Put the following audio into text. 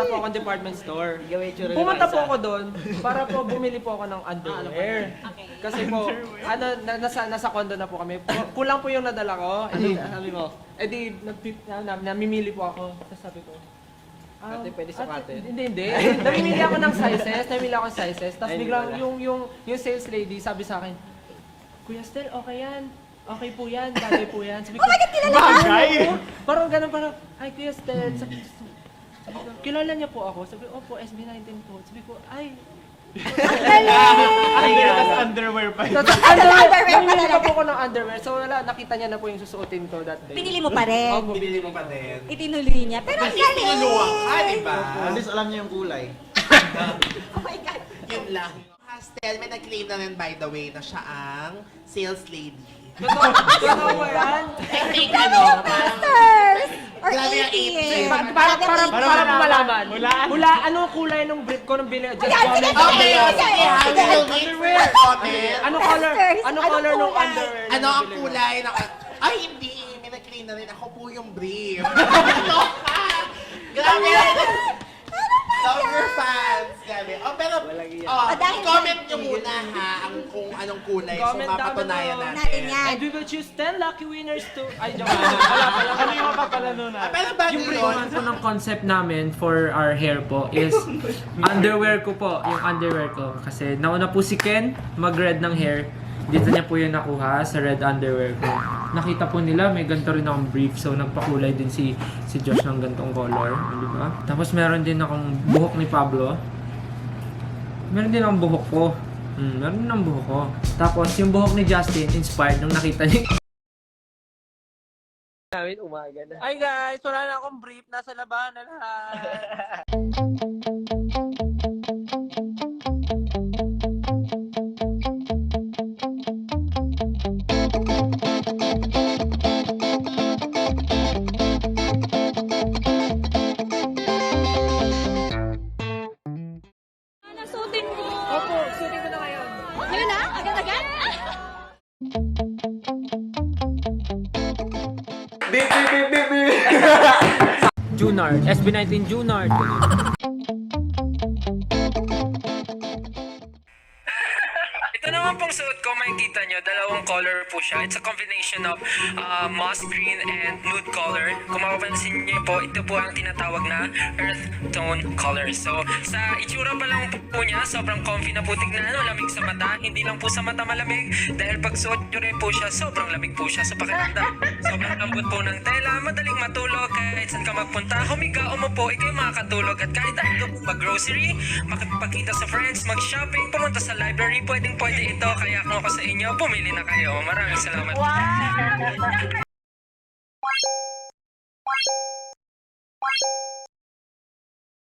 pupunta po akong department store. Gawin tsura Pumunta po ako doon para po bumili po ako ng underwear. Kasi po, nasa condo na po kami. Kulang po yung nadala ko. Sabi mo? Namimili po ako. Tapos sabi ko, Ate, pwede sukatin? Hindi. Namimili ako ng sizes. Tapos biglang yung sales lady sabi sa akin, Kuya Stel, okay yan. Okay po yan, bagay po yan. Sabi ko, Bagay? Parang ganun, ay Kuya Stel, sabi ko, kilala niya po ako. Sabi ko, opo, SB19 po. Sabi ko, ay, Ay, tas underwear pa yun. namimili pa po ako ng underwear. So wala, nakita niya na po yung susuotin ko that day. Pinili mo pa rin. Opo, Pinili mo pa din. Itinuloy niya. Pero ang galing! Tinuluwang ka, di ba? At least alam niya yung kulay. Oh my God. Yun lang. Hastel, may nag-claim na rin by the way na siya ang sales lady. Totoo ba yan? I think ano, parang Sisters! Or Grabe yung 18. Para po malaman. Hulaan. Hula, anong kulay nung brief ko nung bili? Just Ayan, sige, comment. okay, sige, Sige. underwear. Comment. Anong color? Sisters, Anong anong color nung kulay? underwear? Ano ang nabili mo? kulay na... Ay, hindi. May nag-claim na rin. Ako po yung brief. Grabe. Lover fans. Grabe. Oh, pero... dahil i-comment nyo muna ha kung anong kulay. So, Comment down mapatunayan below. Natin natin. yan. And we will choose 10 lucky winners to... Ay, joke. Wala pala. Ano yung mapapalano na? Pero bago Yung yun, pre-one po ng concept namin for our hair po is underwear ko po, yung underwear ko. Kasi nauna po si Ken mag-red ng hair. Dito niya po yung nakuha sa red underwear ko. Nakita po nila may ganito rin akong brief, so nagpakulay din si Josh ng gantong color, di ba? Tapos meron din akong buhok ni Pablo. Meron din akong buhok ko. Meron din akong buhok ko. Tapos yung buhok ni Justin, inspired nung nakita niya. Namin umaga na. Hi guys, wala na akong brief, nasa labahan na lahat. Nasutin mo. Opo, suotin ko na ngayon. Yun na? Agad-agad? Junard, SB19 Junard. Ito naman pong suot ko, makikita nyo, dalawang color po siya. It's a combination of moss green and nude color. Kung mapapansin nyo po, ito po ang tinatawag na earth tone color. So, sa itsura pa lang po niya, sobrang comfy na po tignan, lamig sa mata. Hindi lang po sa mata malamig, dahil pag suot nyo rin po siya, sobrang lamig po siya sa pakiramdam. Sobrang lambot po ng tela, madaling matulog, kahit saan ka magpunta, humiga, umupo, ikay makakatulog. At kahit ano po mag-grocery, makipagkita sa friends, mag-shopping, pumunta sa library, pwede ito. Kaya kung ako sa inyo, pumili na kayo. Maraming salamat. Wow!